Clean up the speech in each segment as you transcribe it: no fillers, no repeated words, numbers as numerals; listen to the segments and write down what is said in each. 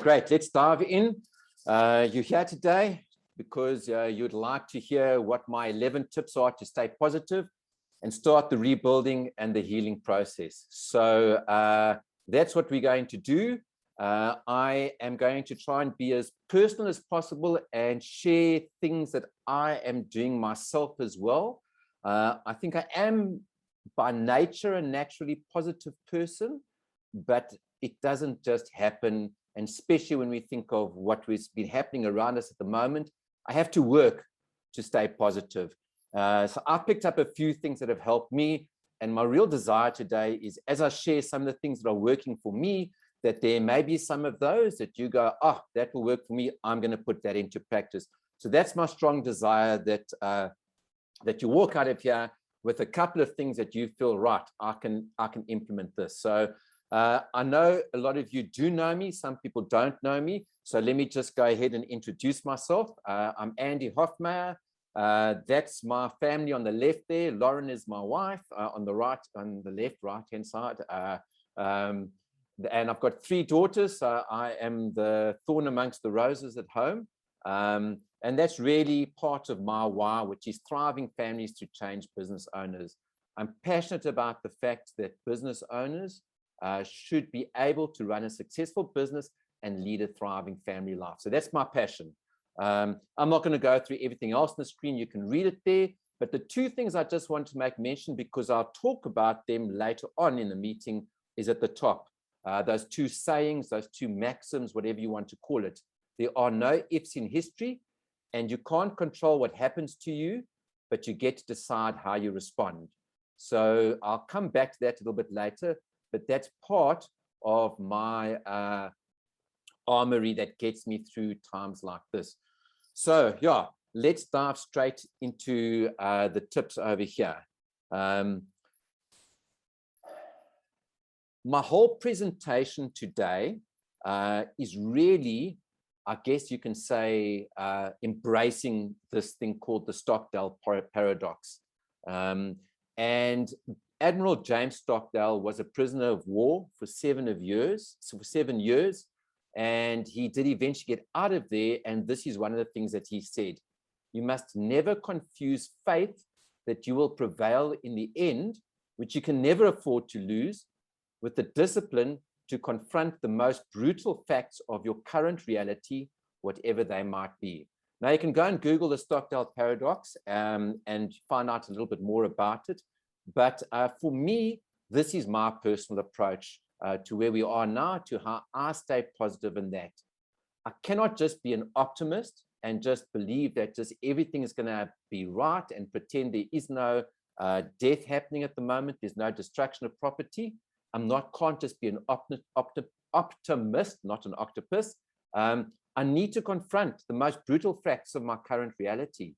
great. Let's dive in. You're here today because you'd like to hear what my 11 tips are to stay positive and start the rebuilding and the healing process. So that's what we're going to do. I am going to try and be as personal as possible and share things that I am doing myself as well. I think I am by nature a naturally positive person, but it doesn't just happen. And especially when we think of what has been happening around us at the moment, I have to work to stay positive. So I picked up a few things that have helped me. And my real desire today is, as I share some of the things that are working for me, that there may be some of those that you go, oh, that will work for me. I'm going to put that into practice. So that's my strong desire, that that you walk out of here with a couple of things that you feel, right, I can implement this. So I know a lot of you do know me. Some people don't know me. So let me just go ahead and introduce myself. I'm Andy Hofmeyr. That's my family on the left there. Lauren is my wife on the right-hand side. And I've got 3 daughters. I am the thorn amongst the roses at home. And that's really part of my why, which is thriving families to change business owners. I'm passionate about the fact that business owners should be able to run a successful business and lead a thriving family life. So that's my passion. I'm not going to go through everything else on the screen. You can read it there. But the 2 things I just want to make mention, because I'll talk about them later on in the meeting, is at the top. Those 2 sayings, those 2 maxims, whatever you want to call it. There are no ifs in history, and you can't control what happens to you, but you get to decide how you respond. So I'll come back to that a little bit later, but that's part of my armory that gets me through times like this. So yeah, let's dive straight into the tips over here. My whole presentation today is really, I guess you can say, embracing this thing called the Stockdale Paradox. And Admiral James Stockdale was a prisoner of war for 7 years, and he did eventually get out of there. And this is one of the things that he said: you must never confuse faith that you will prevail in the end, which you can never afford to lose, with the discipline to confront the most brutal facts of your current reality, whatever they might be. Now, you can go and Google the Stockdale Paradox and find out a little bit more about it. But for me, this is my personal approach to where we are now, to how I stay positive in that. I cannot just be an optimist and just believe that just everything is going to be right and pretend there is no death happening at the moment. There's no destruction of property. Can't just be an optimist, not an octopus. I need to confront the most brutal facts of my current reality.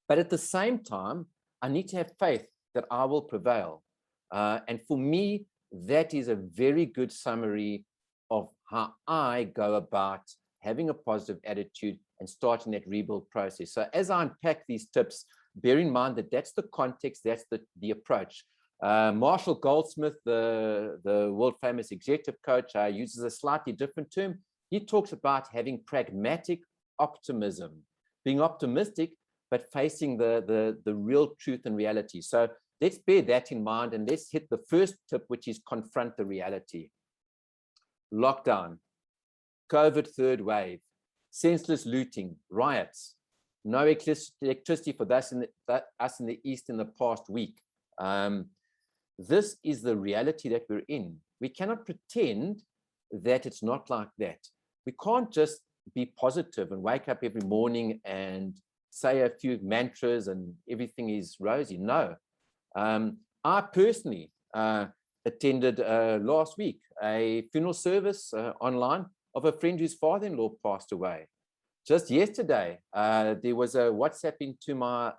But at the same time, I need to have faith that I will prevail. And for me, that is a very good summary of how I go about having a positive attitude and starting that rebuild process. So as I unpack these tips, bear in mind that that's the context, that's the approach. Marshall Goldsmith, the world famous executive coach, uses a slightly different term. He talks about having pragmatic optimism, being optimistic, but facing the real truth and reality. So let's bear that in mind, and let's hit the first tip, which is confront the reality. Lockdown, COVID 3rd wave, senseless looting, riots, no electricity for us in the East in the past week. This is the reality that we're in. We cannot pretend that it's not like that. We can't just be positive and wake up every morning and say a few mantras and everything is rosy. No. I personally attended last week a funeral service online of a friend whose father-in-law passed away. Just yesterday, there was a WhatsApp into my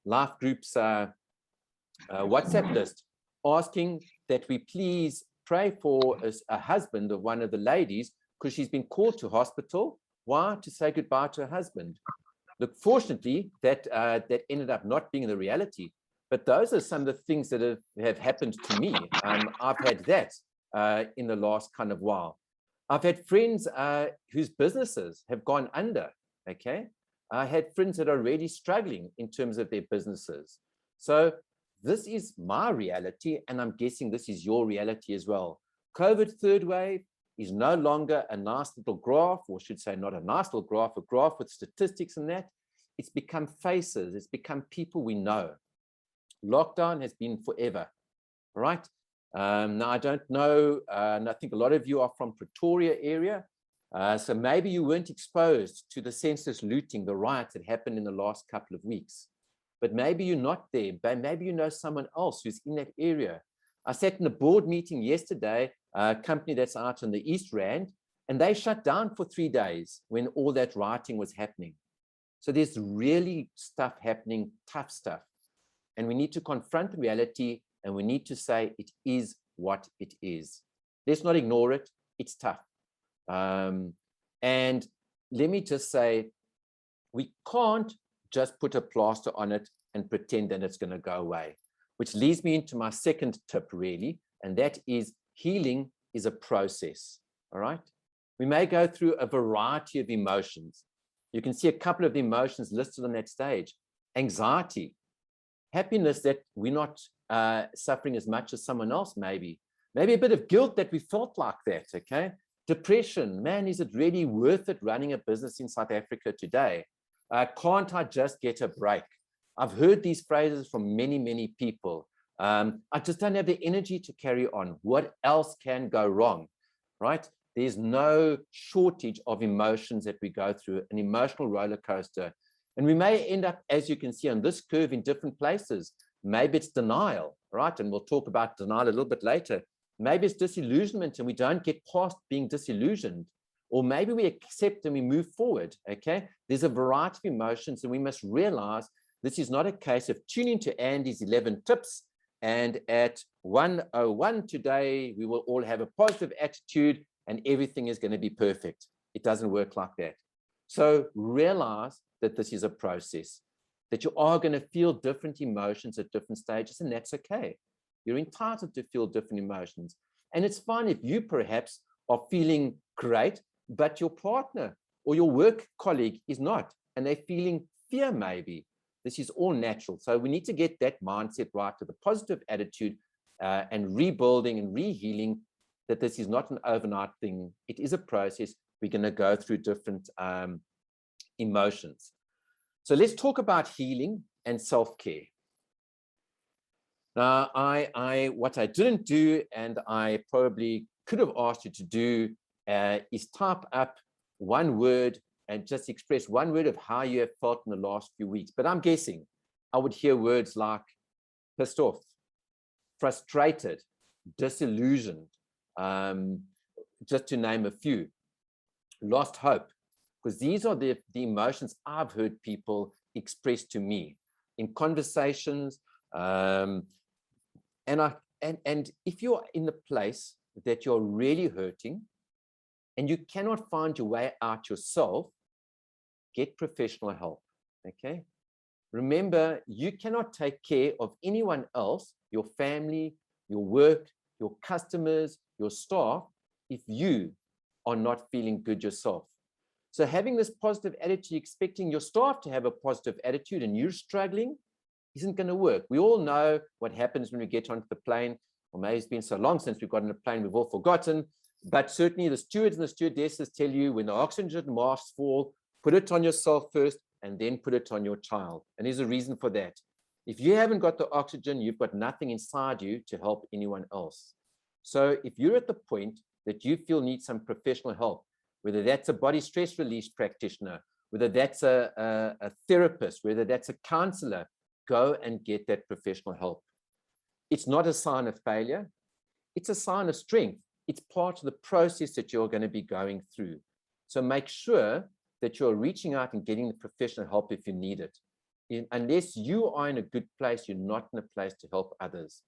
life group's WhatsApp list asking that we please pray for a husband of one of the ladies, because she's been called to hospital. Why? To say goodbye to her husband. Look, fortunately, that ended up not being the reality. But those are some of the things that have happened to me. I've had that in the last kind of while. I've had friends whose businesses have gone under, okay? I had friends that are really struggling in terms of their businesses. So this is my reality, and I'm guessing this is your reality as well. COVID third wave is no longer a nice little graph, or should say not a nice little graph, a graph with statistics and that. It's become faces, it's become people we know. Lockdown has been forever, right? Now, I don't know, and I think a lot of you are from Pretoria area, so maybe you weren't exposed to the senseless looting, the riots that happened in the last couple of weeks. But maybe you're not there, but maybe you know someone else who's in that area. I sat in a board meeting yesterday, a company that's out in the East Rand, and they shut down for 3 days when all that rioting was happening. So there's really stuff happening, tough stuff. And we need to confront the reality, and we need to say it is what it is. Let's not ignore it. It's tough. And let me just say, we can't just put a plaster on it and pretend that it's going to go away, which leads me into my second tip, really, and that is healing is a process, all right? We may go through a variety of emotions. You can see a couple of the emotions listed on that stage. Anxiety, happiness that we're not suffering as much as someone else, maybe a bit of guilt that we felt like that, okay? Depression, man, is it really worth it running a business in South Africa today? Can't I just get a break? I've heard these phrases from many, many people. I just don't have the energy to carry on. What else can go wrong, right? There's no shortage of emotions that we go through, an emotional roller coaster. And we may end up, as you can see on this curve, in different places. Maybe it's denial, right? And we'll talk about denial a little bit later. Maybe it's disillusionment and we don't get past being disillusioned. Or maybe we accept and we move forward, okay? There's a variety of emotions, and we must realize this is not a case of tuning to Andy's 11 tips, and at 1:01 today, we will all have a positive attitude and everything is going to be perfect. It doesn't work like that. So realize that this is a process, that you are going to feel different emotions at different stages, and that's okay. You're entitled to feel different emotions. And it's fine if you perhaps are feeling great, but your partner or your work colleague is not, and they're feeling fear maybe. This is all natural. So we need to get that mindset right, to the positive attitude and rebuilding and rehealing, that this is not an overnight thing. It is a process. We're going to go through different emotions. So let's talk about healing and self-care. Now, what I didn't do, and I probably could have asked you to do, is type up one word and just express one word of how you have felt in the last few weeks. But I'm guessing I would hear words like pissed off, frustrated, disillusioned, just to name a few, lost hope, because these are the emotions I've heard people express to me in conversations. And if you're in the place that you're really hurting and you cannot find your way out yourself, get professional help, okay? Remember, you cannot take care of anyone else, your family, your work, your customers, your staff, if you are not feeling good yourself. So having this positive attitude, expecting your staff to have a positive attitude and you're struggling, isn't going to work. We all know what happens when we get onto the plane, or maybe it's been so long since we've got on a plane, we've all forgotten, but certainly the stewards and the stewardesses tell you when the oxygen masks fall, put it on yourself first and then put it on your child. And there's a reason for that. If you haven't got the oxygen, you've got nothing inside you to help anyone else. So if you're at the point that you feel need some professional help, whether that's a body stress release practitioner, whether that's a therapist, whether that's a counselor, go and get that professional help. It's not a sign of failure. It's a sign of strength. It's part of the process that you're going to be going through. So make sure that you're reaching out and getting the professional help if you need it. Unless you are in a good place, you're not in a place to help others.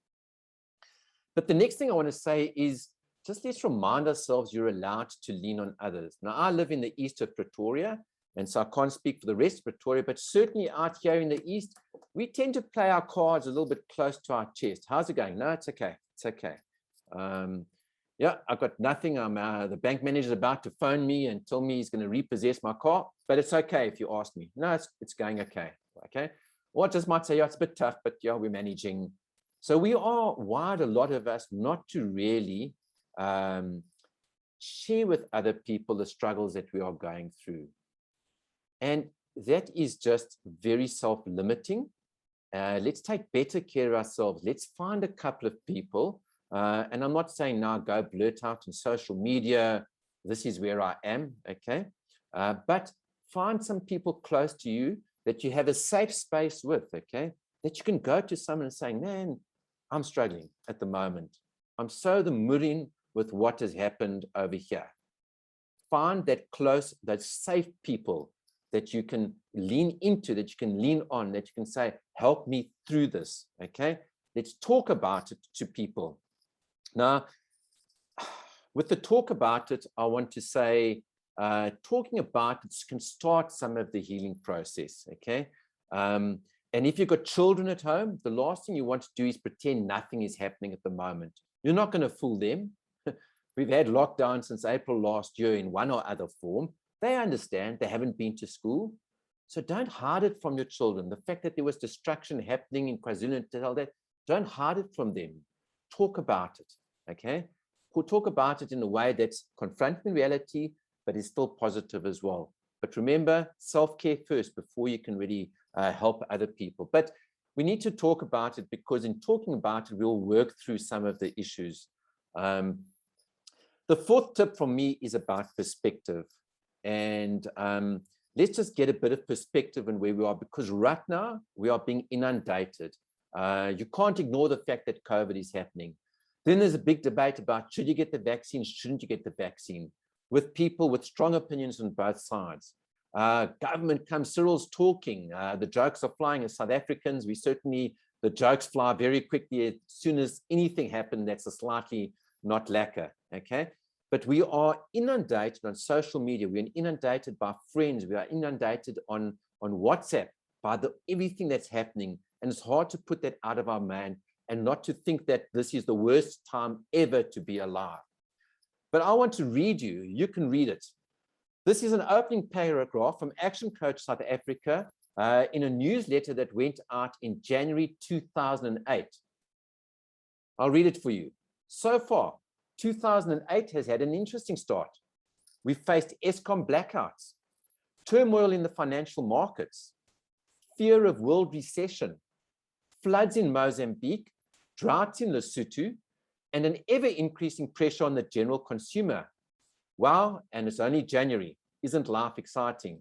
But the next thing I want to say is, just let's remind ourselves you're allowed to lean on others. Now, I live in the east of Pretoria, and so I can't speak for the rest of Pretoria, but certainly out here in the east, we tend to play our cards a little bit close to our chest. How's it going? No, it's okay. It's okay. Yeah, I've got nothing. The bank manager is about to phone me and tell me he's going to repossess my car, but it's okay if you ask me. No, it's going okay. Okay. Or just might say, yeah, it's a bit tough, but yeah, we're managing. So we are wired, a lot of us, not to really share with other people the struggles that we are going through. And that is just very self-limiting. Let's take better care of ourselves. Let's find a couple of people. And I'm not saying now go blurt out on social media, this is where I am, okay? But find some people close to you that you have a safe space with, okay? That you can go to someone and say, man, I'm struggling at the moment. I'm so the murin with what has happened over here. Find that close, those safe people that you can lean into, that you can lean on, that you can say, help me through this, okay? Let's talk about it to people. Now, with the talk about it, I want to say, talking about it can start some of the healing process, okay? And if you've got children at home, the last thing you want to do is pretend nothing is happening at the moment. You're not going to fool them. We've had lockdown since April last year in one or other form. They understand, they haven't been to school. So don't hide it from your children. The fact that there was destruction happening in KwaZulu-Natal, that don't hide it from them. Talk about it, okay? We'll talk about it in a way that's confronting reality, but is still positive as well. But remember, self-care first before you can really help other people. But we need to talk about it, because in talking about it, we'll work through some of the issues. The fourth tip from me is about perspective. And let's just get a bit of perspective on where we are, because right now we are being inundated. You can't ignore the fact that COVID is happening. Then there's a big debate about should you get the vaccine, shouldn't you get the vaccine, with people with strong opinions on both sides. Government comes, Cyril's talking, the jokes are flying as South Africans. The jokes fly very quickly as soon as anything happens that's a slightly not lacquer, okay? But we are inundated on social media. We are inundated by friends. We are inundated on WhatsApp by everything that's happening. And it's hard to put that out of our mind and not to think that this is the worst time ever to be alive. But I want to read you can read it. This is an opening paragraph from Action Coach South Africa in a newsletter that went out in January 2008. I'll read it for you. So far, 2008 has had an interesting start. We've faced Eskom blackouts, turmoil in the financial markets, fear of world recession, floods in Mozambique, droughts in Lesotho, and an ever-increasing pressure on the general consumer. Wow, and it's only January. Isn't life exciting?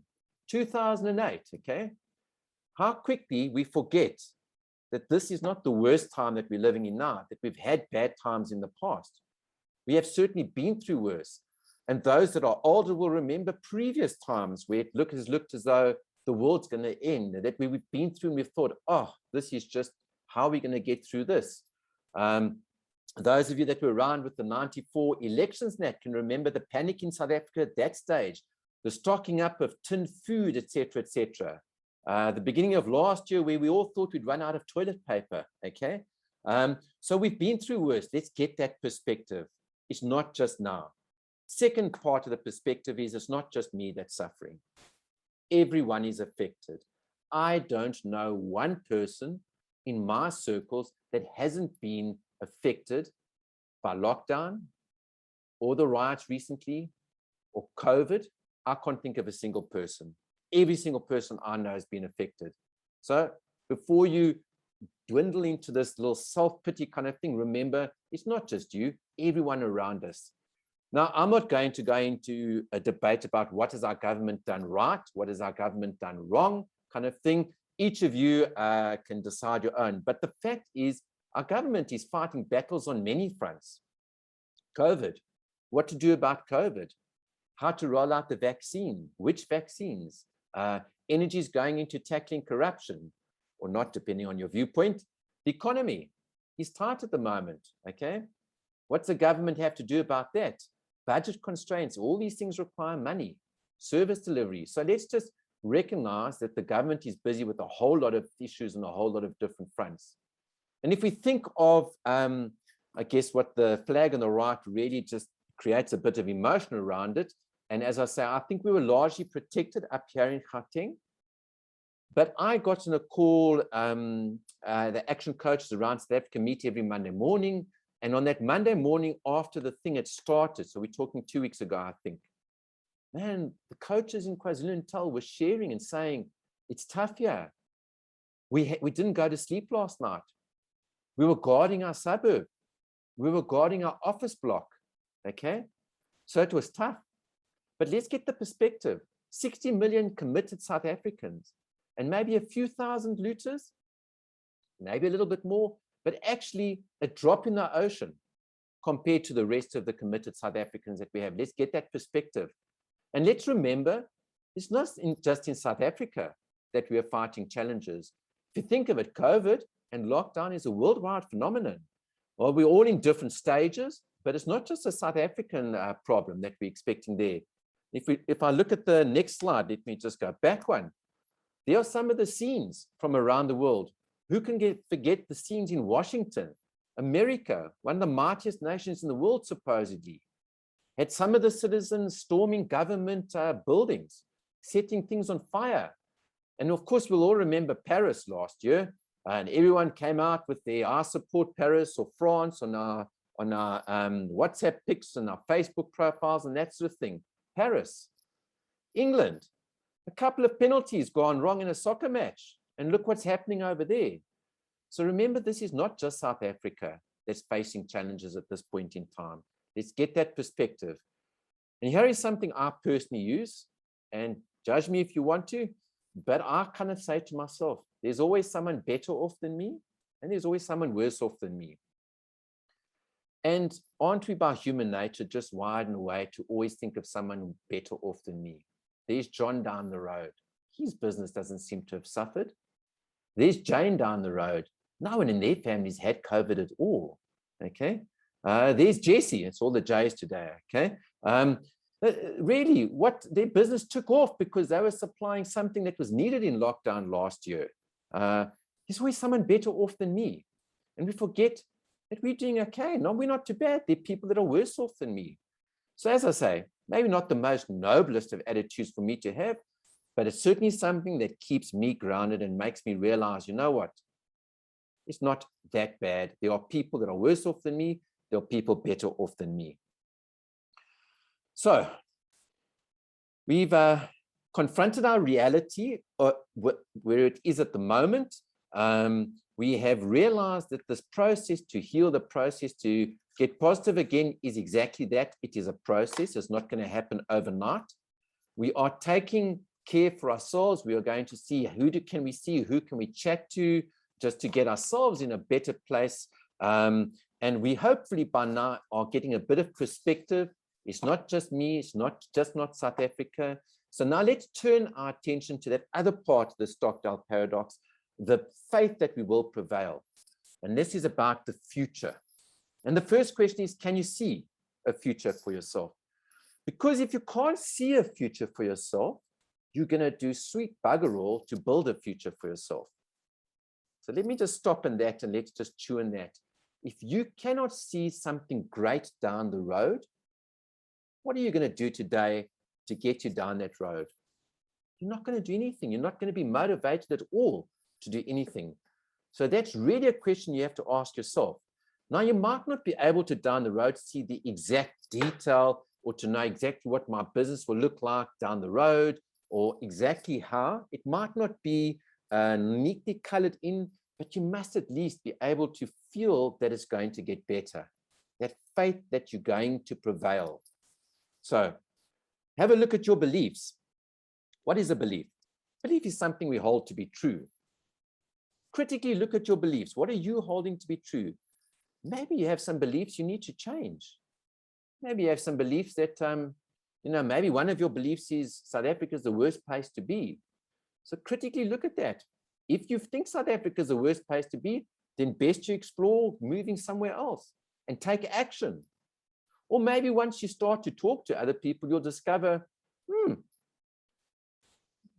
2008, okay? How quickly we forget that this is not the worst time that we're living in now, that we've had bad times in the past. We have certainly been through worse. And those that are older will remember previous times where it has looked as though the world's going to end, that we've been through and we've thought, oh, this is just how we're going to get through this. Those of you that were around with the 94 elections net can remember the panic in South Africa at that stage, the stocking up of tinned food, etc., etc. The beginning of last year where we all thought we'd run out of toilet paper, okay? So we've been through worse. Let's get that perspective. It's not just now. Second part of the perspective is it's not just me that's suffering. Everyone is affected. I don't know one person in my circles that hasn't been affected by lockdown or the riots recently or COVID. I can't think of a single person. Every single person I know has been affected. So before you dwindle into this little self-pity kind of thing, remember, it's not just you, everyone around us. Now, I'm not going to go into a debate about what has our government done right, what has our government done wrong, kind of thing. Each of you can decide your own. But the fact is, our government is fighting battles on many fronts. COVID, what to do about COVID, how to roll out the vaccine, which vaccines, energy is going into tackling corruption, or not, depending on your viewpoint. The economy is tight at the moment, okay? What's the government have to do about that? Budget constraints, all these things require money, service delivery. So let's just recognize that the government is busy with a whole lot of issues on a whole lot of different fronts. And if we think of I guess what the flag on the right really just creates a bit of emotion around it. And as I say, I think we were largely protected up here in Gauteng. But I got on a call, the action coaches around South Africa meet every Monday morning. And on that Monday morning after the thing had started, so we're talking 2 weeks ago, I think, man, the coaches in KwaZulu-Natal were sharing and saying, it's tough here. We didn't go to sleep last night. We were guarding our suburb. We were guarding our office block, okay? So it was tough. But let's get the perspective. 60 million committed South Africans and maybe a few thousand looters, maybe a little bit more, but actually a drop in the ocean compared to the rest of the committed South Africans that we have. Let's get that perspective. And let's remember, it's not just in South Africa that we are fighting challenges. If you think of it, COVID and lockdown is a worldwide phenomenon. Well, we're all in different stages, but it's not just a South African problem that we're expecting there. If I look at the next slide, let me just go back one. There are some of the scenes from around the world. Who can forget the scenes in Washington, America, one of the mightiest nations in the world, supposedly, had some of the citizens storming government buildings, setting things on fire. And of course, we'll all remember Paris last year, and everyone came out with their "I support Paris" or France on our WhatsApp pics and our Facebook profiles and that sort of thing. Paris, England, a couple of penalties gone wrong in a soccer match, and look what's happening over there. So remember, this is not just South Africa that's facing challenges at this point in time. Let's get that perspective. And here is something I personally use, and judge me if you want to, but I kind of say to myself, there's always someone better off than me, and there's always someone worse off than me. And aren't we by human nature just wired in a way to always think of someone better off than me? There's John down the road. His business doesn't seem to have suffered. There's Jane down the road. No one in their families had COVID at all, okay? There's Jesse. It's all the J's today, okay? Really, what their business took off because they were supplying something that was needed in lockdown last year. There's always someone better off than me. And we forget that we're doing okay. No, we're not too bad. There are people that are worse off than me. So as I say, maybe not the most noblest of attitudes for me to have, but it's certainly something that keeps me grounded and makes me realize, you know what? It's not that bad. There are people that are worse off than me. There are people better off than me. So we've confronted our reality where it is at the moment. We have realized that this process to heal, the process to get positive again is exactly that. It is a process. It's not going to happen overnight. We are taking care for ourselves. We are going to see who can we chat to, just to get ourselves in a better place. And we hopefully by now are getting a bit of perspective. It's not just me. It's not South Africa. So now let's turn our attention to that other part of the Stockdale Paradox, the faith that we will prevail. And this is about the future. And the first question is, can you see a future for yourself? Because if you can't see a future for yourself, you're going to do sweet bugger all to build a future for yourself. So let me just stop in that and let's just chew in that. If you cannot see something great down the road, what are you going to do today to get you down that road? You're not going to do anything. You're not going to be motivated at all to do anything. So that's really a question you have to ask yourself. Now, you might not be able to down the road see the exact detail or to know exactly what my business will look like down the road or exactly how. It might not be neatly colored in, but you must at least be able to feel that it's going to get better, that faith that you're going to prevail. So have a look at your beliefs. What is a belief? Belief is something we hold to be true. Critically look at your beliefs. What are you holding to be true? Maybe you have some beliefs you need to change. Maybe you have some beliefs that, maybe one of your beliefs is South Africa is the worst place to be. So critically look at that. If you think South Africa is the worst place to be, then best you explore moving somewhere else and take action. Or maybe once you start to talk to other people, you'll discover,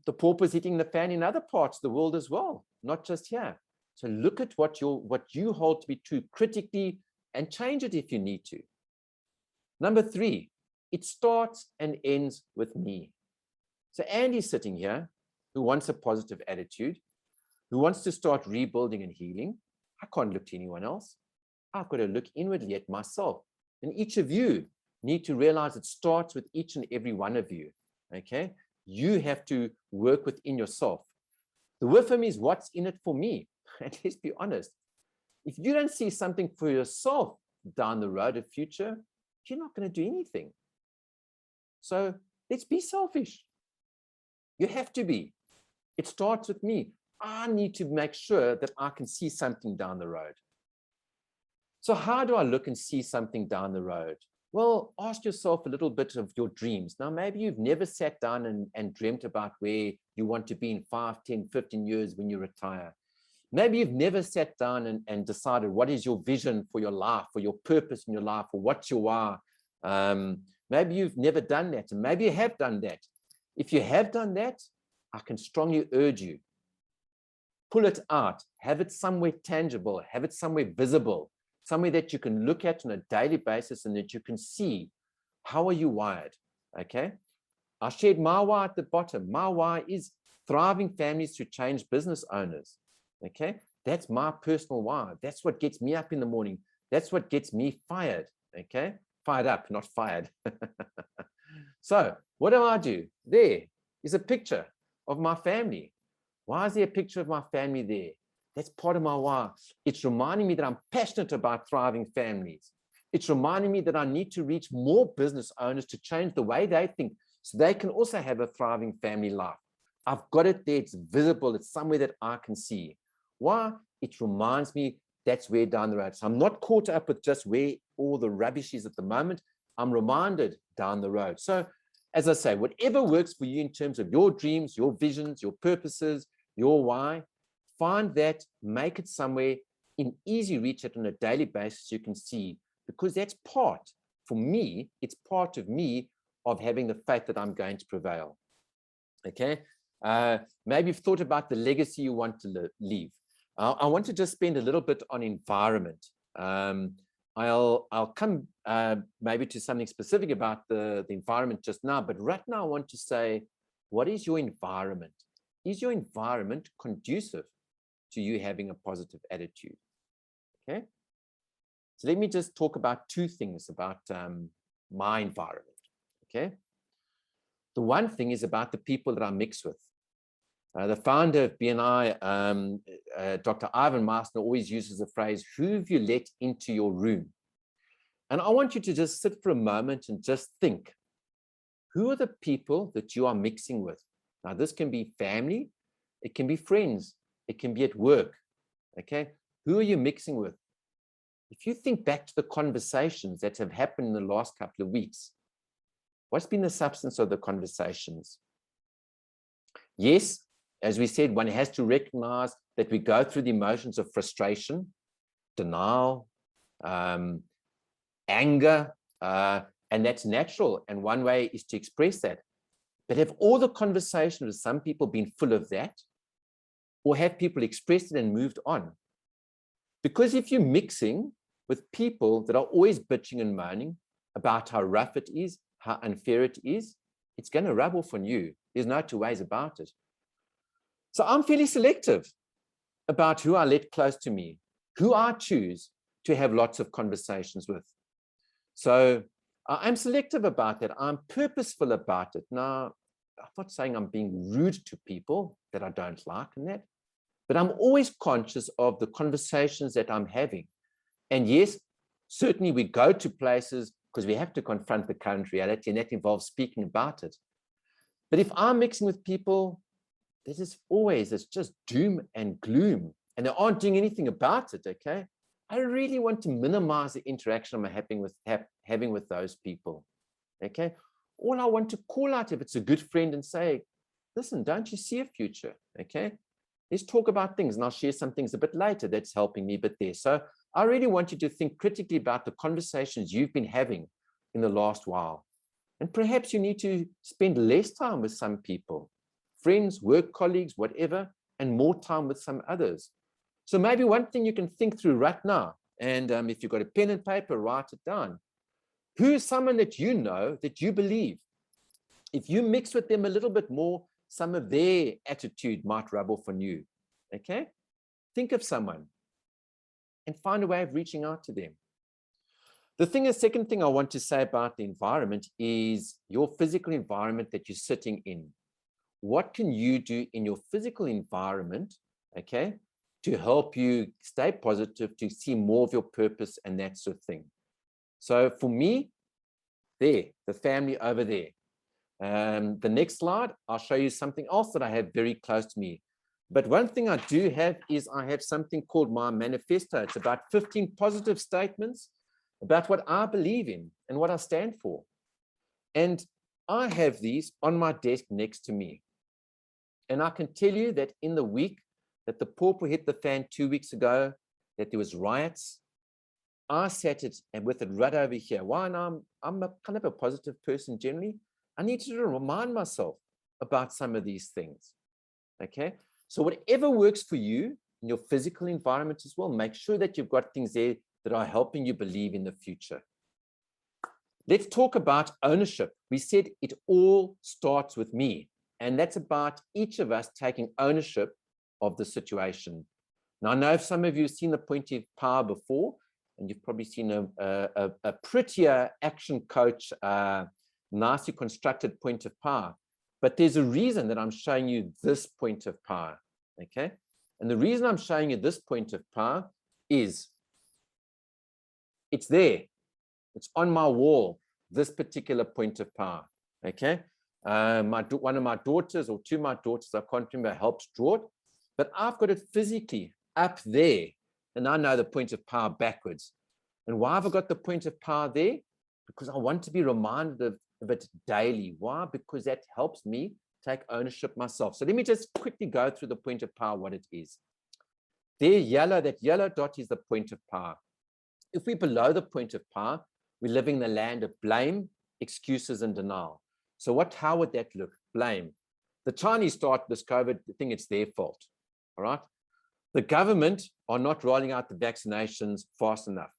the pauper's hitting the fan in other parts of the world as well, not just here. So look at what you hold to be true critically and change it if you need to. Number 3, it starts and ends with me. So Andy's sitting here who wants a positive attitude, who wants to start rebuilding and healing. I can't look to anyone else. I've got to look inwardly at myself. And each of you need to realize it starts with each and every one of you. Okay? You have to work within yourself. The word for me is what's in it for me. And let's be honest. If you don't see something for yourself down the road of future, you're not going to do anything. So let's be selfish. You have to be. It starts with me. I need to make sure that I can see something down the road. So how do I look and see something down the road? Well, ask yourself a little bit of your dreams. Now, maybe you've never sat down and dreamt about where you want to be in 5, 10, 15 years when you retire. Maybe you've never sat down and decided what is your vision for your life, for your purpose in your life, or what you are. Maybe you've never done that, and maybe you have done that. If you have done that, I can strongly urge you, pull it out, have it somewhere tangible, have it somewhere visible, somewhere that you can look at on a daily basis and that you can see how are you wired, okay? I shared my why at the bottom. My why is thriving families to change business owners, okay? That's my personal why. That's what gets me up in the morning. That's what gets me fired, okay? Fired up, not fired. So what do? There is a picture of my family. Why is there a picture of my family there? That's part of my why. It's reminding me that I'm passionate about thriving families. It's reminding me that I need to reach more business owners to change the way they think so they can also have a thriving family life. I've got it there. It's visible. It's somewhere that I can see. Why? It reminds me that's where down the road. So I'm not caught up with just where all the rubbish is at the moment. I'm reminded down the road. So as I say, whatever works for you in terms of your dreams, your visions, your purposes, your why, find that, make it somewhere in easy reach it on a daily basis you can see, because that's part, for me, it's part of me of having the faith that I'm going to prevail. Okay? Maybe you've thought about the legacy you want to leave. I want to just spend a little bit on environment. I'll come maybe to something specific about the environment just now, but right now I want to say, what is your environment? Is your environment conducive to you having a positive attitude? Okay. So let me just talk about 2 things about my environment. Okay. The one thing is about the people that I mix with. The founder of BNI, Dr. Ivan Meissner, always uses the phrase, who have you let into your room? And I want you to just sit for a moment and just think, who are the people that you are mixing with? Now, this can be family, it can be friends, it can be at work, okay? Who are you mixing with? If you think back to the conversations that have happened in the last couple of weeks, what's been the substance of the conversations? Yes, as we said, one has to recognize that we go through the emotions of frustration, denial, anger, and that's natural. And one way is to express that. But have all the conversations with some people been full of that? Or have people expressed it and moved on? Because if you're mixing with people that are always bitching and moaning about how rough it is, how unfair it is, it's going to rub off on you. There's no 2 ways about it. So I'm fairly selective about who I let close to me, who I choose to have lots of conversations with. So I'm selective about that. I'm purposeful about it. Now, I'm not saying I'm being rude to people that I don't like and that, but I'm always conscious of the conversations that I'm having. And yes, certainly we go to places because we have to confront the current reality, and that involves speaking about it. But if I'm mixing with people, it's just doom and gloom, and they aren't doing anything about it, okay? I really want to minimize the interaction I'm having with those people, okay? All I want to call out if it's a good friend and say, listen, don't you see a future, okay? Let's talk about things, and I'll share some things a bit later that's helping me a bit there. So I really want you to think critically about the conversations you've been having in the last while. And perhaps you need to spend less time with some people, friends, work colleagues, whatever, and more time with some others. So maybe one thing you can think through right now And if you've got a pen and paper, write it down. Who is someone that you know that you believe? If you mix with them a little bit more, some of their attitude might rub off on you. Okay? Think of someone and find a way of reaching out to them. The second thing I want to say about the environment is your physical environment that you're sitting in. What can you do in your physical environment, okay, to help you stay positive, to see more of your purpose and that sort of thing? So for me, the family over there. The next slide, I'll show you something else that I have very close to me. But one thing I do have is I have something called my manifesto. It's about 15 positive statements about what I believe in and what I stand for. And I have these on my desk next to me. And I can tell you that in the week that the pauper hit the fan 2 weeks ago, that there was riots, I sat it and with it right over here. Why? And I'm a kind of a positive person generally. I need to remind myself about some of these things. Okay. So whatever works for you in your physical environment as well, make sure that you've got things there that are helping you believe in the future. Let's talk about ownership. We said it all starts with me, and that's about each of us taking ownership of the situation. Now, I know if some of you have seen the point of power before, and you've probably seen a prettier action coach, nicely constructed point of power. But there's a reason that I'm showing you this point of power, okay? And the reason I'm showing you this point of power is it's there. It's on my wall, this particular point of power, okay? One of my daughters, or two of my daughters, I can't remember, helps draw it, but I've got it physically up there, and I know the point of power backwards. And why have I got the point of power there? Because I want to be reminded of it daily. Why? Because that helps me take ownership myself. So let me just quickly go through the point of power, what it is. There, yellow, that yellow dot is the point of power. If we're below the point of power, we're living in the land of blame, excuses, and denial. So how would that look? Blame. The Chinese start this COVID thing, it's their fault. All right. The government are not rolling out the vaccinations fast enough.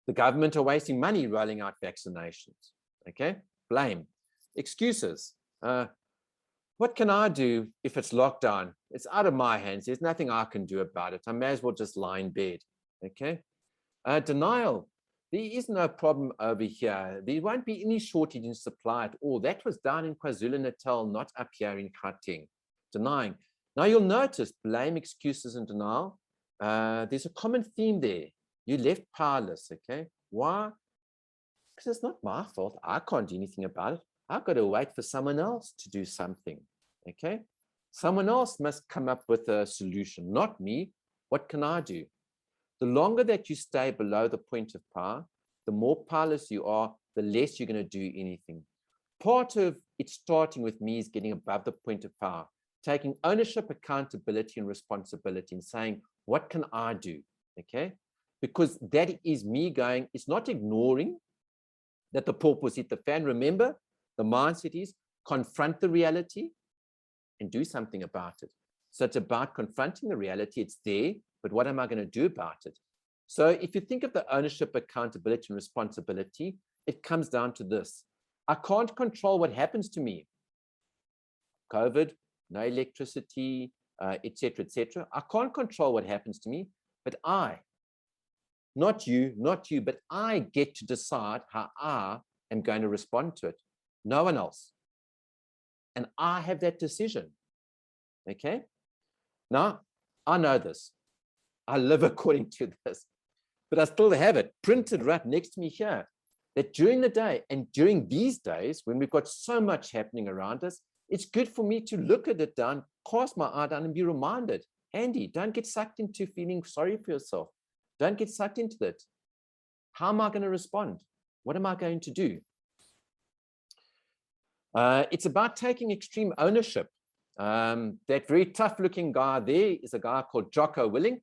The government are wasting money rolling out vaccinations. Okay. Blame. Excuses. What can I do if it's lockdown? It's out of my hands. There's nothing I can do about it. I may as well just lie in bed. Okay. Denial. There is no problem over here. There won't be any shortage in supply at all. That was down in KwaZulu-Natal, not up here in Gauteng. Denying. Now you'll notice blame, excuses, and denial. There's a common theme there. You left powerless, okay? Why? Because it's not my fault. I can't do anything about it. I've got to wait for someone else to do something, okay? Someone else must come up with a solution, not me. What can I do? The longer that you stay below the point of power, the more powerless you are, the less you're going to do anything. Part of it starting with me is getting above the point of power, taking ownership, accountability, and responsibility, and saying, what can I do? Okay? Because that is me going, it's not ignoring that the porpoise hit the fan. Remember, the mindset is confront the reality and do something about it. So it's about confronting the reality. It's there, but what am I going to do about it? So if you think of the ownership, accountability, and responsibility, it comes down to this. I can't control what happens to me. COVID, no electricity, etc., etc. I can't control what happens to me, but not you, but I get to decide how I am going to respond to it. No one else. And I have that decision. Okay? Now, I know this. I live according to this, but I still have it printed right next to me here, that during the day and during these days, when we've got so much happening around us, it's good for me to look at it down, cast my eye down and be reminded, Andy, don't get sucked into feeling sorry for yourself. Don't get sucked into that. How am I going to respond? What am I going to do? It's about taking extreme ownership. That very tough looking guy there is a guy called Jocko Willink.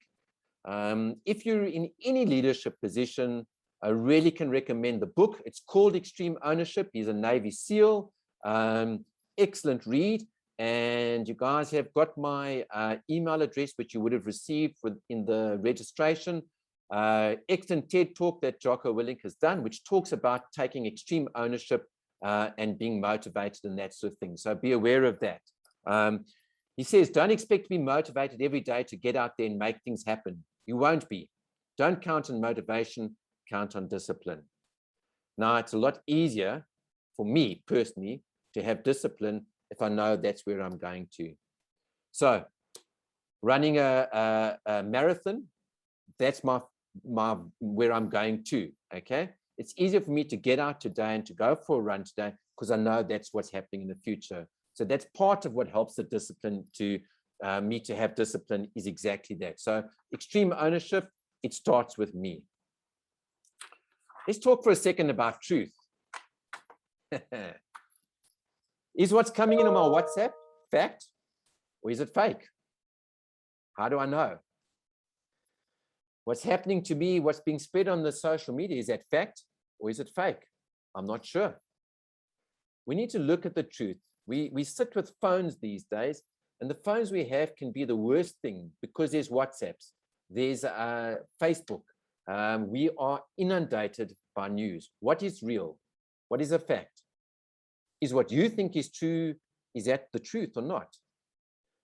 If you're in any leadership position, I really can recommend the book. It's called Extreme Ownership. He's a Navy SEAL. Excellent read. And you guys have got my email address, which you would have received in the registration. excellent TED talk that Jocko Willink has done, which talks about taking extreme ownership and being motivated and that sort of thing. So be aware of that. He says, don't expect to be motivated every day to get out there and make things happen. You won't be. Don't count on motivation, count on discipline. Now, it's a lot easier for me personally to have discipline if I know that's where I'm going to. So running a marathon, that's where I'm going to, okay? It's easier for me to get out today and to go for a run today because I know that's what's happening in the future. So that's part of what helps the discipline to me to have discipline is exactly that. So extreme ownership, it starts with me. Let's talk for a second about truth. Is what's coming in on my WhatsApp fact or is it fake? How do I know? What's happening to me, what's being spread on the social media, is that fact or is it fake? I'm not sure. We need to look at the truth. We sit with phones these days, and the phones we have can be the worst thing because there's WhatsApps, there's Facebook. We are inundated by news. What is real? What is a fact? Is what you think is true, is that the truth or not?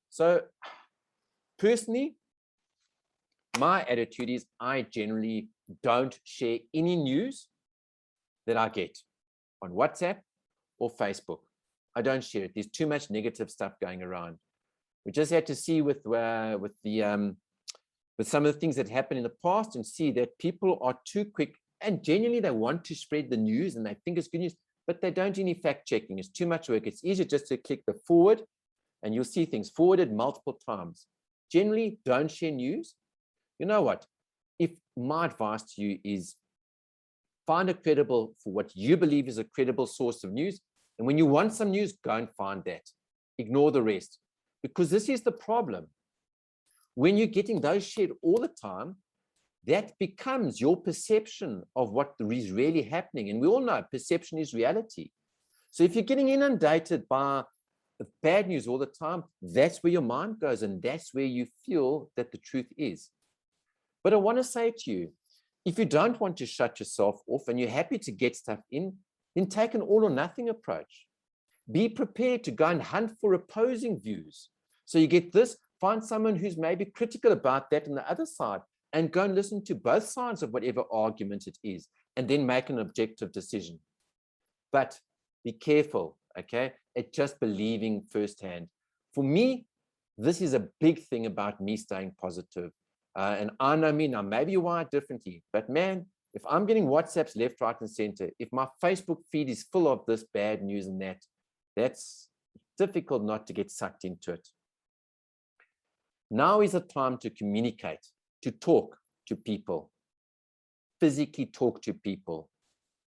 So personally, my attitude is I generally don't share any news that I get on WhatsApp or Facebook. I don't share it. There's too much negative stuff going around. We just had to see with some of the things that happened in the past and see that people are too quick and genuinely they want to spread the news and they think it's good news, but they don't do any fact checking. It's too much work. It's easier just to click the forward and you'll see things forwarded multiple times. Generally, don't share news. You know what? If my advice to you is find a credible, for what you believe is a credible source of news. And when you want some news, go and find that. Ignore the rest. Because this is the problem. When you're getting those shared all the time, that becomes your perception of what is really happening. And we all know perception is reality. So if you're getting inundated by bad news all the time, that's where your mind goes. And that's where you feel that the truth is. But I want to say to you, if you don't want to shut yourself off and you're happy to get stuff in, then take an all or nothing approach. Be prepared to go and hunt for opposing views. So you get this, find someone who's maybe critical about that on the other side and go and listen to both sides of whatever argument it is and then make an objective decision. But be careful, okay, at just believing firsthand. For me, this is a big thing about me staying positive. And I know me now, maybe you wire it differently, but man, if I'm getting WhatsApps left, right, and center, if my Facebook feed is full of this bad news and that, that's difficult not to get sucked into it. Now is the time to communicate, to talk to people, physically talk to people,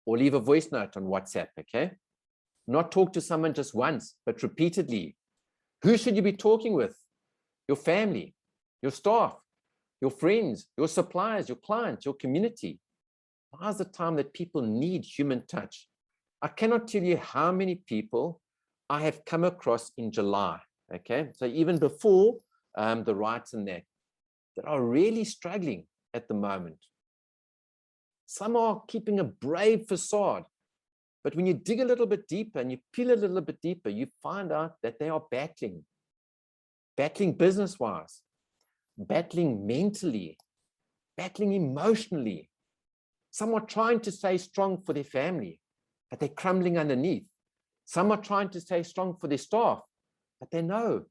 or leave a voice note on WhatsApp, okay? Not talk to someone just once, but repeatedly. Who should you be talking with? Your family, your staff, your friends, your suppliers, your clients, your community. Now's the time that people need human touch. I cannot tell you how many people I have come across in July, okay? So even before the riots and that are really struggling at the moment. Some are keeping a brave facade, but when you dig a little bit deeper and you peel a little bit deeper, you find out that they are battling business-wise, battling mentally, battling emotionally. Some are trying to stay strong for their family, but they're crumbling underneath. Some are trying to stay strong for their staff, but they know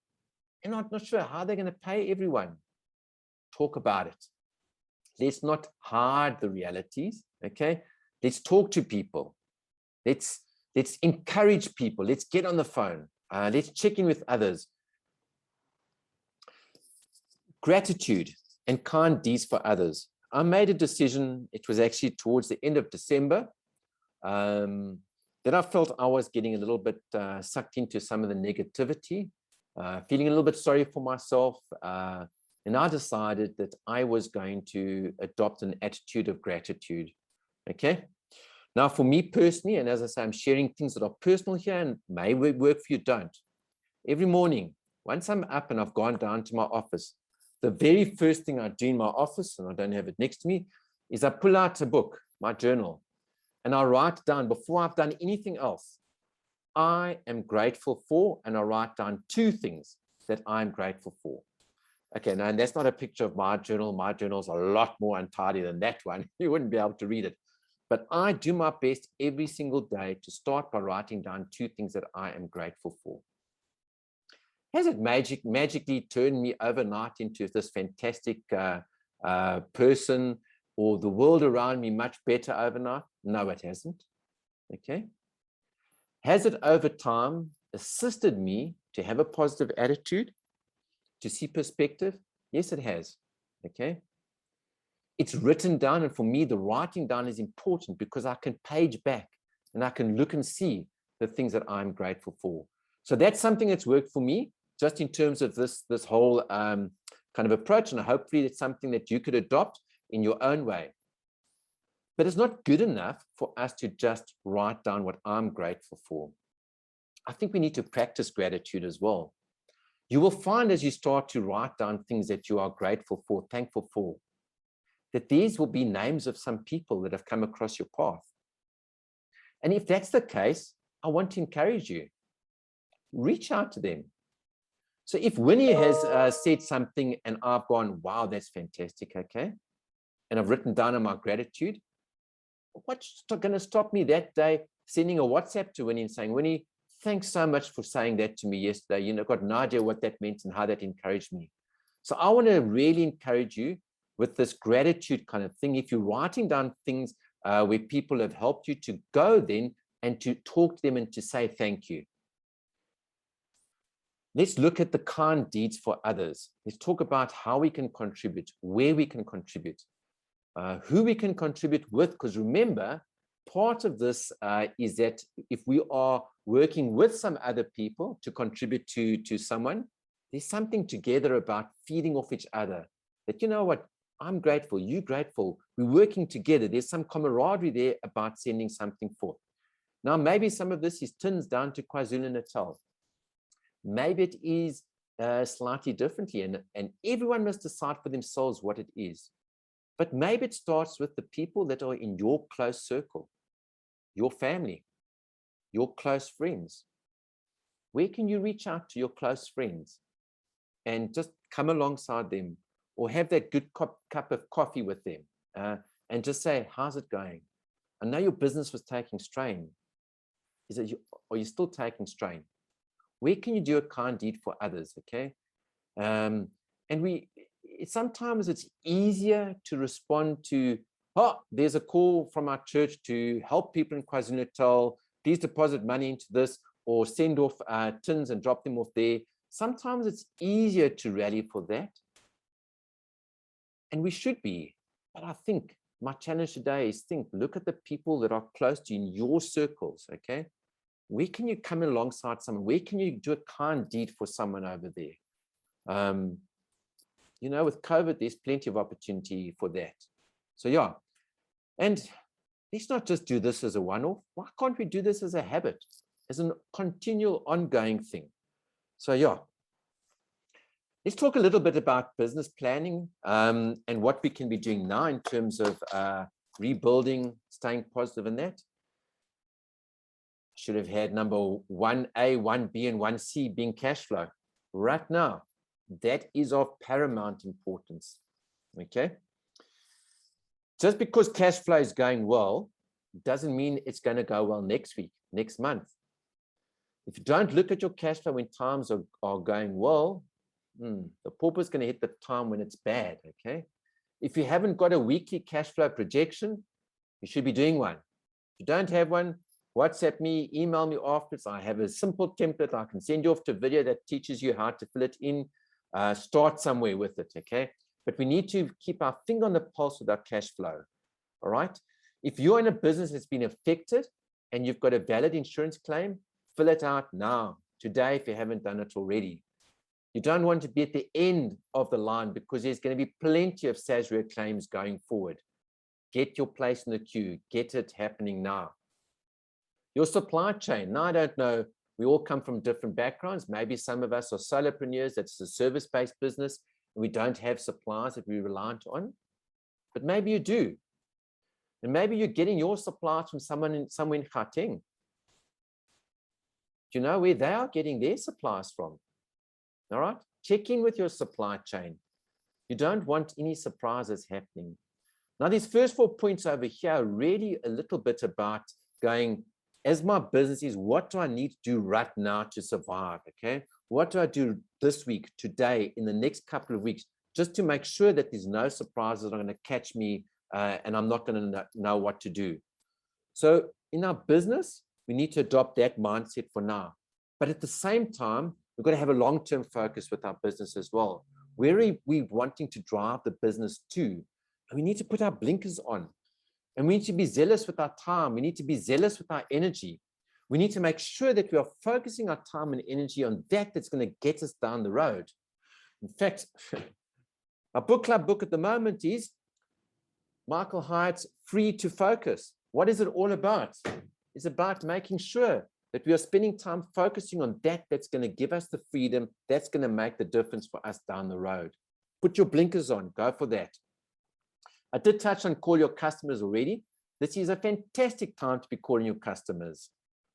they're not sure how they're going to pay everyone. Talk about it. Let's not hide the realities, okay? Let's talk to people. Let's encourage people. Let's get on the phone. Let's check in with others. Gratitude and kind deeds for others. I made a decision, it was actually towards the end of December, that I felt I was getting a little bit sucked into some of the negativity, feeling a little bit sorry for myself. And I decided that I was going to adopt an attitude of gratitude, okay? Now, for me personally, and as I say, I'm sharing things that are personal here and may work for you, don't. Every morning, once I'm up and I've gone down to my office, the very first thing I do in my office, and I don't have it next to me, is I pull out a book, my journal, and I write down, before I've done anything else, I am grateful for, and I write down 2 things that I'm grateful for. Okay, now, and that's not a picture of my journal. My journal's a lot more untidy than that one. You wouldn't be able to read it. But I do my best every single day to start by writing down 2 things that I am grateful for. Has it magically turned me overnight into this fantastic person, or the world around me much better overnight? No, it hasn't. Okay. Has it over time assisted me to have a positive attitude, to see perspective? Yes, it has. Okay. It's written down, and for me, the writing down is important because I can page back and I can look and see the things that I'm grateful for. So that's something that's worked for me, just in terms of this whole kind of approach, and hopefully it's something that you could adopt in your own way. But it's not good enough for us to just write down what I'm grateful for. I think we need to practice gratitude as well. You will find, as you start to write down things that you are grateful for, thankful for, that these will be names of some people that have come across your path. And if that's the case, I want to encourage you. Reach out to them. So if Winnie has said something and I've gone, wow, that's fantastic, okay, and I've written down on my gratitude, what's going to stop me that day sending a WhatsApp to Winnie and saying, Winnie, thanks so much for saying that to me yesterday. You know, got no idea what that meant and how that encouraged me. So I want to really encourage you with this gratitude kind of thing. If you're writing down things where people have helped you, to go then and to talk to them and to say thank you. Let's look at the kind deeds for others. Let's talk about how we can contribute, where we can contribute, who we can contribute with. Because remember, part of this is that if we are working with some other people to contribute to someone, there's something together about feeding off each other. That, you know what, I'm grateful, you're grateful, we're working together. There's some camaraderie there about sending something forth. Now, maybe some of this is tins down to KwaZulu-Natal. Maybe it is slightly differently, and everyone must decide for themselves what it is. But maybe it starts with the people that are in your close circle, your family, your close friends. Where can you reach out to your close friends and just come alongside them, or have that good cup of coffee with them and just say, how's it going? I know your business was taking strain. Are you still taking strain? Where can you do a kind deed for others, okay? And sometimes it's easier to respond to, oh, there's a call from our church to help people in KwaZulu-Natal. Please deposit money into this, or send off tins and drop them off there. Sometimes it's easier to rally for that. And we should be. But I think my challenge today is look at the people that are close to you in your circles, okay? Where can you come alongside someone? Where can you do a kind deed for someone over there? You know, with COVID, there's plenty of opportunity for that. So yeah, and let's not just do this as a one-off. Why can't we do this as a habit, as a continual ongoing thing? So yeah, let's talk a little bit about business planning and what we can be doing now in terms of rebuilding, staying positive in that. Should have had number 1A, 1B, and 1C being cash flow. Right now, that is of paramount importance, okay? Just because cash flow is going well doesn't mean it's going to go well next week, next month. If you don't look at your cash flow when times are going well, the pauper is going to hit the time when it's bad, okay? If you haven't got a weekly cash flow projection, you should be doing one. If you don't have one, WhatsApp me, email me afterwards. I have a simple template. I can send you off to a video that teaches you how to fill it in. Start somewhere with it, okay? But we need to keep our finger on the pulse with our cash flow, all right? If you're in a business that's been affected and you've got a valid insurance claim, fill it out now, today, if you haven't done it already. You don't want to be at the end of the line, because there's going to be plenty of SASRIA claims going forward. Get your place in the queue. Get it happening now. Your supply chain. Now, I don't know. We all come from different backgrounds. Maybe some of us are solopreneurs. That's a service-based business. We don't have suppliers that we're reliant on, but maybe you do. And maybe you're getting your supplies from somewhere in Gauteng. Do you know where they are getting their supplies from? All right, check in with your supply chain. You don't want any surprises happening. Now, these first 4 points over here are really a little bit about going, as my business is, what do I need to do right now to survive? Okay, what do I do this week, today, in the next couple of weeks, just to make sure that there's no surprises that are going to catch me and I'm not going to know what to do. So in our business, we need to adopt that mindset for now. But at the same time, we've got to have a long-term focus with our business as well. Where are we wanting to drive the business to? We need to put our blinkers on, and we need to be zealous with our time. We need to be zealous with our energy. We need to make sure that we are focusing our time and energy on that's going to get us down the road. In fact, our book club book at the moment is Michael Hyatt's Free to Focus. What is it all about? It's about making sure that we are spending time focusing on that's going to give us the freedom, that's going to make the difference for us down the road. Put your blinkers on, go for that. I did touch on call your customers already. This is a fantastic time to be calling your customers,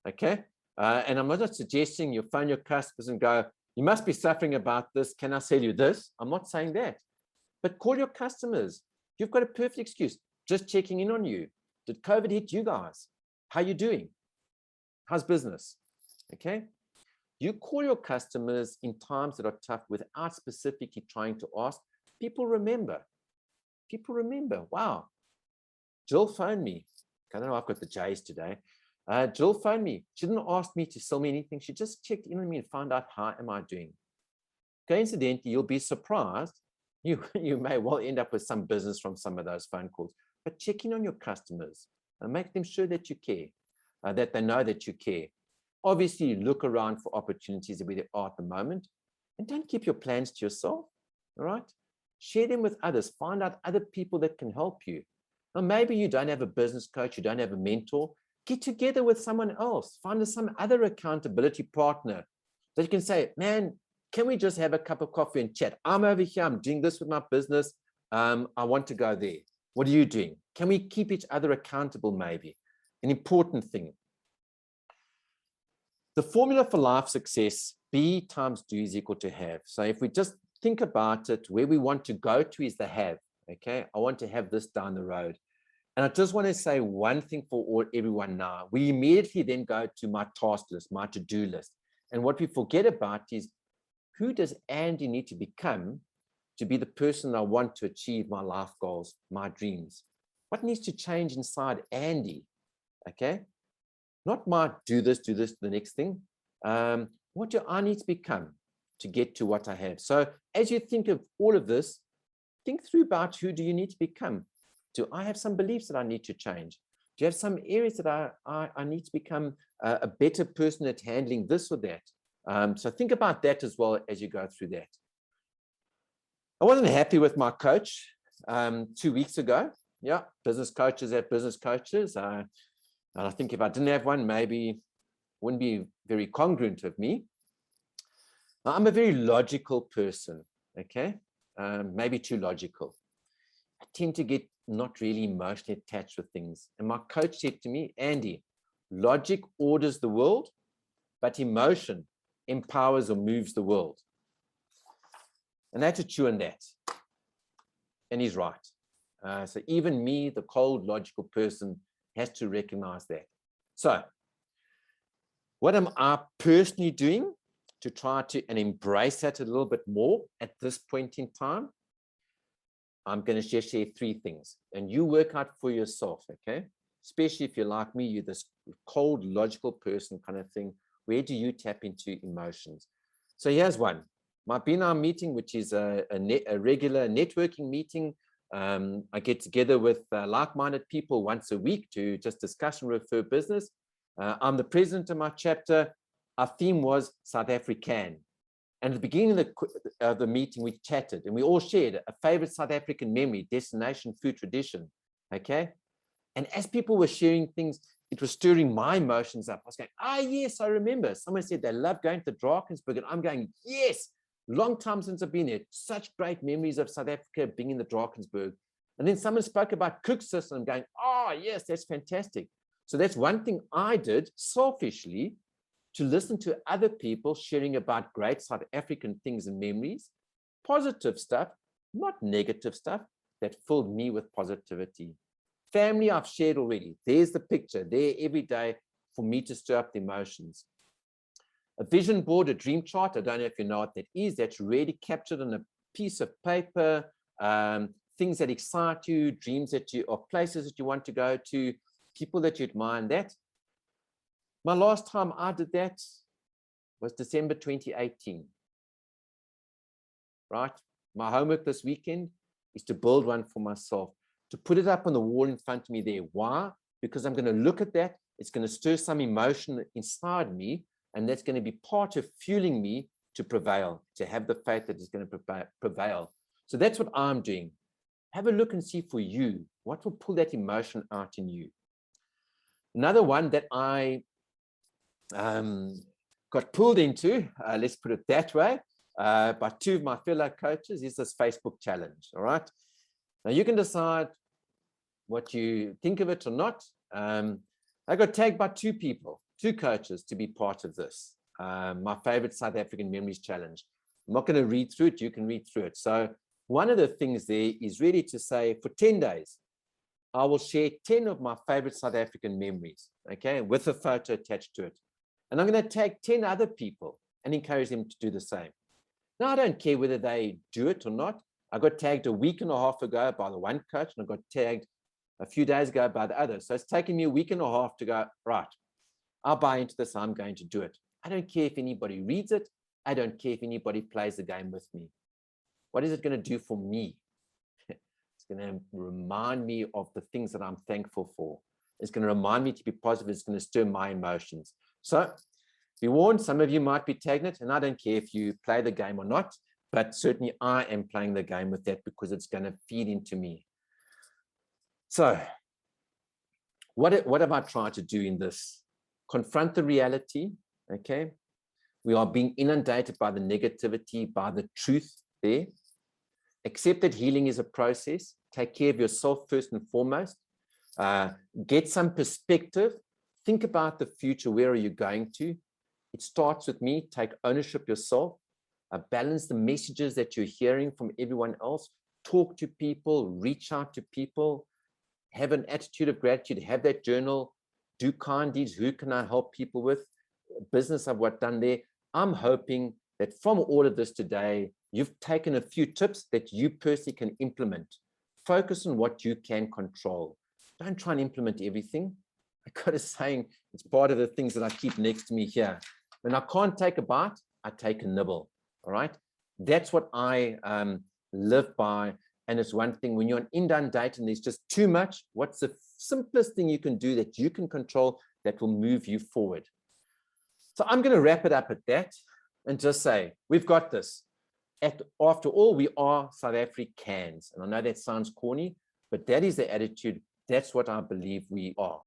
okay? And I'm not suggesting you phone your customers and go, you must be suffering about this, can I sell you this? I'm not saying that. But call your customers. You've got a perfect excuse, just checking in on you. Did COVID hit you guys? How are you doing? How's business? Okay. You call your customers in times that are tough without specifically trying to ask. People remember. People remember. Wow. Jill phoned me. I don't know, I've got the J's today. Jill phoned me. She didn't ask me to sell me anything. She just checked in on me and found out how am I doing. Coincidentally, you'll be surprised. You may well end up with some business from some of those phone calls, but check in on your customers and make them sure that you care, that they know that you care. Obviously, look around for opportunities where they are at the moment, and don't keep your plans to yourself, all right? Share them with others. Find out other people that can help you. Now, maybe you don't have a business coach, you don't have a mentor. Get together with someone else. Find some other accountability partner that you can say, man, can we just have a cup of coffee and chat? I'm over here, I'm doing this with my business. I want to go there. What are you doing? Can we keep each other accountable maybe? An important thing. The formula for life success, be times do is equal to have. So if we just think about it, where we want to go to is the have, okay? I want to have this down the road. And I just want to say one thing for everyone now. We immediately then go to my task list, my to-do list. And what we forget about is, who does Andy need to become to be the person I want to achieve my life goals, my dreams? What needs to change inside Andy? Okay, not my do this, the next thing. What do I need to become to get to what I have? So as you think of all of this, think through about who do you need to become? Do I have some beliefs that I need to change? Do you have some areas that I need to become a better person at handling this or that? So think about that as well as you go through that. I wasn't happy with my coach 2 weeks ago. Yeah, business coaches have business coaches. And I think if I didn't have one, maybe it wouldn't be very congruent of me. Now, I'm a very logical person, okay? Maybe too logical. I tend to get not really emotionally attached with things. And my coach said to me, Andy, logic orders the world, but emotion empowers or moves the world. And I had to chew on that. And he's right. So even me, the cold, logical person, has to recognize that. So what am I personally doing to try to and embrace that a little bit more at this point in time? I'm going to just share 3 things, and you work out for yourself, okay? Especially if you're like me, you're this cold, logical person kind of thing. Where do you tap into emotions? So here's one. My BNR meeting, which is a regular networking meeting. I get together with like-minded people once a week to just discuss and refer business. I'm the president of my chapter. Our theme was South African. And at the beginning of the meeting, we chatted and we all shared a favorite South African memory, destination, food, tradition, okay? And as people were sharing things, it was stirring my emotions up. I was going, yes, I remember. Someone said they love going to Drakensberg, and I'm going, yes, Long time since I've been there. Such great memories of South Africa, being in the Drakensberg. And then someone spoke about Cooksis, and I'm going, oh, yes, that's fantastic. So that's one thing I did selfishly, to listen to other people sharing about great South African things and memories, positive stuff, not negative stuff, that filled me with positivity. Family, I've shared already. There's the picture there every day for me to stir up the emotions. A vision board, a dream chart, I don't know if you know what that is. That's really captured on a piece of paper, things that excite you, dreams that you, or places that you want to go to, people that you admire. That. My last time I did that was December 2018. Right? My homework this weekend is to build one for myself, to put it up on the wall in front of me there. Why? Because I'm going to look at that. It's going to stir some emotion inside me, and that's going to be part of fueling me to prevail, to have the faith that is going to prevail. So that's what I'm doing. Have a look and see for you, what will pull that emotion out in you. Another one that I got pulled into, let's put it that way, by two of my fellow coaches, is this Facebook challenge. All right. Now you can decide what you think of it or not. I got tagged by two people, two coaches, to be part of this, my favorite South African Memories Challenge. I'm not going to read through it. You can read through it. So one of the things there is really to say, for 10 days, I will share 10 of my favorite South African memories, okay, with a photo attached to it. And I'm going to tag 10 other people and encourage them to do the same. Now, I don't care whether they do it or not. I got tagged a week and a half ago by the one coach, and I got tagged a few days ago by the other. So it's taken me a week and a half to go, right, I'll buy into this. I'm going to do it. I don't care if anybody reads it. I don't care if anybody plays the game with me. What is it going to do for me? It's going to remind me of the things that I'm thankful for. It's going to remind me to be positive. It's going to stir my emotions. So be warned, some of you might be tagging it, and I don't care if you play the game or not, but certainly I am playing the game with that because it's going to feed into me. So what have I tried to do in this? Confront the reality, okay? We are being inundated by the negativity, by the truth there. Accept that healing is a process. Take care of yourself first and foremost. Get some perspective. Think about the future. Where are you going to? It starts with me. Take ownership yourself. Balance the messages that you're hearing from everyone else. Talk to people. Reach out to people. Have an attitude of gratitude. Have that journal. Do kind deeds. Who can I help people with? Business of what done there. I'm hoping that from all of this today, you've taken a few tips that you personally can implement. Focus on what you can control. Don't try and implement everything. I got a saying, it's part of the things that I keep next to me here. When I can't take a bite, I take a nibble. All right. That's what I live by. And it's one thing, when you're inundated and there's just too much, what's the simplest thing you can do that you can control that will move you forward? So I'm going to wrap it up at that and just say, we've got this. After all, we are South Africans. And I know that sounds corny, but that is the attitude. That's what I believe we are.